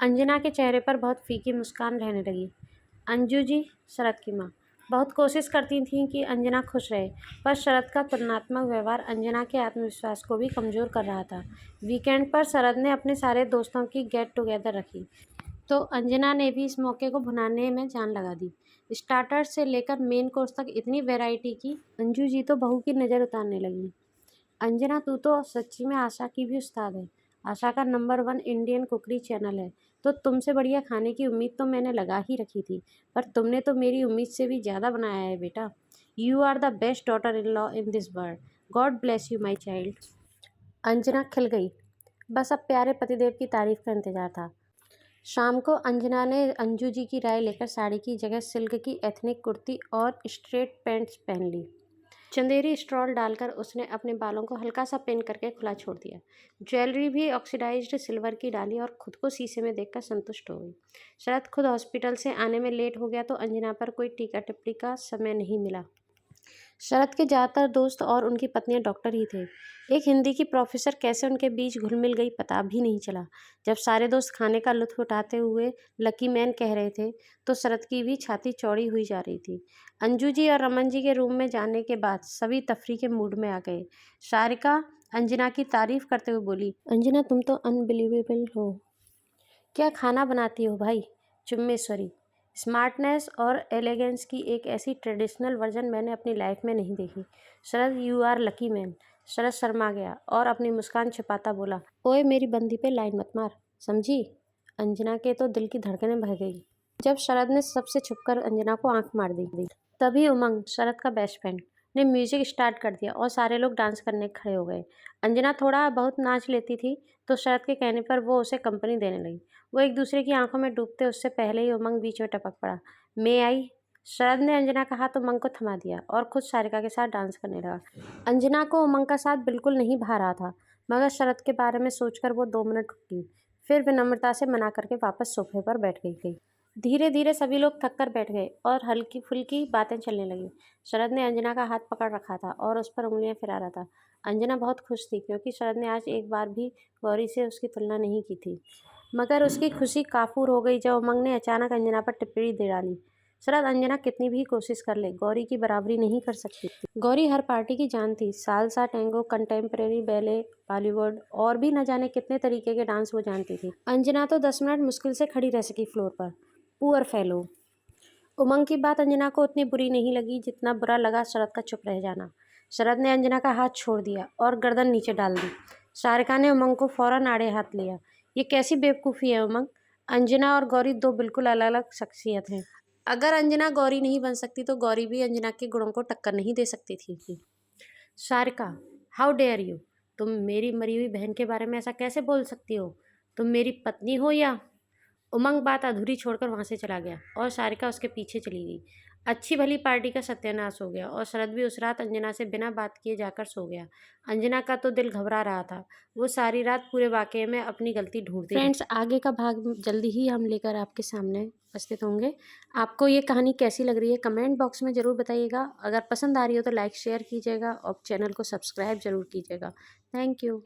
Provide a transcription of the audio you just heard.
अंजना के चेहरे पर बहुत फीकी मुस्कान रहने लगी। अंजू जी, शरद की माँ, बहुत कोशिश करती थीं कि अंजना खुश रहे, पर शरद का तुलनात्मक व्यवहार अंजना के आत्मविश्वास को भी कमज़ोर कर रहा था। वीकेंड पर शरद ने अपने सारे दोस्तों की गेट टुगेदर रखी, तो अंजना ने भी इस मौके को भुनाने में जान लगा दी। स्टार्टर से लेकर मेन कोर्स तक इतनी वैरायटी की, अंजू जी तो बहू की नज़र उतारने लगी। अंजना, तू तो सच्ची में आशा की भी उस्ताद है। आशा का नंबर 1 इंडियन कुकरी चैनल है, तो तुमसे बढ़िया खाने की उम्मीद तो मैंने लगा ही रखी थी, पर तुमने तो मेरी उम्मीद से भी ज़्यादा बनाया है बेटा। You are the best daughter in law in this world. God bless you my child. Anjana खिल गई। बस अब प्यारे पतिदेव की तारीफ का इंतजार था। शाम को अंजना ने अंजू जी की राय लेकर साड़ी की जगह सिल्क की एथनिक कुर्ती और स्ट्रेट पैंट्स पहन ली। चंदेरी स्ट्रॉल डालकर उसने अपने बालों को हल्का सा पिन करके खुला छोड़ दिया। ज्वेलरी भी ऑक्सीडाइज्ड सिल्वर की डाली और खुद को शीशे में देखकर संतुष्ट हो गई। शरद खुद हॉस्पिटल से आने में लेट हो गया तो अंजना पर कोई टीका टिप्पणी का समय नहीं मिला। शरद के ज़्यादातर दोस्त और उनकी पत्नियां डॉक्टर ही थे। एक हिंदी की प्रोफेसर कैसे उनके बीच घुल मिल गई पता भी नहीं चला। जब सारे दोस्त खाने का लुत्फ उठाते हुए लकी मैन कह रहे थे, तो शरद की भी छाती चौड़ी हुई जा रही थी। अंजू जी और रमन जी के रूम में जाने के बाद सभी तफरी के मूड में आ गए। सारिका अंजना की तारीफ करते हुए बोली, अंजना तुम तो अनबिलीवेबल हो। क्या खाना बनाती हो भाई, चुम्मेश्वरी। स्मार्टनेस और एलिगेंस की एक ऐसी ट्रेडिशनल वर्जन मैंने अपनी लाइफ में नहीं देखी। शरद, you are lucky man. Sharad Sharma गया और अपनी मुस्कान छिपाता बोला, ओए मेरी बंदी पे लाइन मत मार, समझी। अंजना के तो दिल की धड़कनें बह गई जब शरद ने सबसे छुपकर अंजना को आंख मार दी। तभी उमंग, शरद का बेस्ट फ्रेंड, ने म्यूजिक स्टार्ट कर दिया और सारे लोग डांस करने खड़े हो गए। अंजना थोड़ा बहुत नाच लेती थी, तो शरद के कहने पर वो उसे कंपनी देने लगी। वो एक दूसरे की आंखों में डूबते उससे पहले ही उमंग बीच में टपक पड़ा। मैं आई। शरद ने अंजना का हाथ उमंग को थमा दिया और खुद सारिका के साथ डांस करने लगा। अंजना को उमंग का साथ बिल्कुल नहीं भा रहा था, मगर शरद के बारे में सोचकर वो 2 मिनट रुकी, फिर विनम्रता से मना करके वापस सोफे पर बैठ गई। धीरे धीरे सभी लोग थक कर बैठ गए और हल्की फुल्की बातें चलने लगी। शरद ने अंजना का हाथ पकड़ रखा था और उस पर उंगलियां फिरा रहा था। अंजना बहुत खुश थी क्योंकि शरद ने आज एक बार भी गौरी से उसकी तुलना नहीं की थी, मगर उसकी खुशी काफूर हो गई जब उमंग ने अचानक अंजना पर टिप्पणी दे डाली। शरद, अंजना कितनी भी कोशिश कर ले, गौरी की बराबरी नहीं कर सकती। गौरी हर पार्टी की जान थी। Salsa, tango, contemporary, ballet, Bollywood और भी न जाने कितने तरीके के डांस वो जानती थी। अंजना तो 10 मिनट मुश्किल से खड़ी रह सकी फ्लोर पर। Poor fellow. उमंग की बात अंजना को उतनी बुरी नहीं लगी जितना बुरा लगा शरद का चुप रह जाना। शरद ने अंजना का हाथ छोड़ दिया और गर्दन नीचे डाल दी। सारिका ने उमंग को फौरन आड़े हाथ लिया। ये कैसी बेवकूफ़ी है उमंग, अंजना और गौरी 2 बिल्कुल अलग अलग शख्सियत हैं। अगर अंजना गौरी नहीं बन सकती तो गौरी भी अंजना के गुणों को टक्कर नहीं दे सकती थी। सारिका, हाउ डेयर यू, तुम मेरी मरी हुई बहन के बारे में ऐसा कैसे बोल सकती हो। तुम मेरी पत्नी हो या। उमंग बात अधूरी छोड़कर वहां से चला गया और सारिका उसके पीछे चली गई। अच्छी भली पार्टी का सत्यानाश हो गया और शरद भी उस रात अंजना से बिना बात किए जाकर सो गया। अंजना का तो दिल घबरा रहा था। वो सारी रात पूरे वाकये में अपनी गलती ढूंढती रही। फ्रेंड्स, आगे का भाग जल्दी ही हम लेकर आपके सामने उपस्थित होंगे। आपको ये कहानी कैसी लग रही है कमेंट बॉक्स में ज़रूर बताइएगा। अगर पसंद आ रही हो तो लाइक शेयर कीजिएगा और चैनल को सब्सक्राइब जरूर कीजिएगा। Thank you.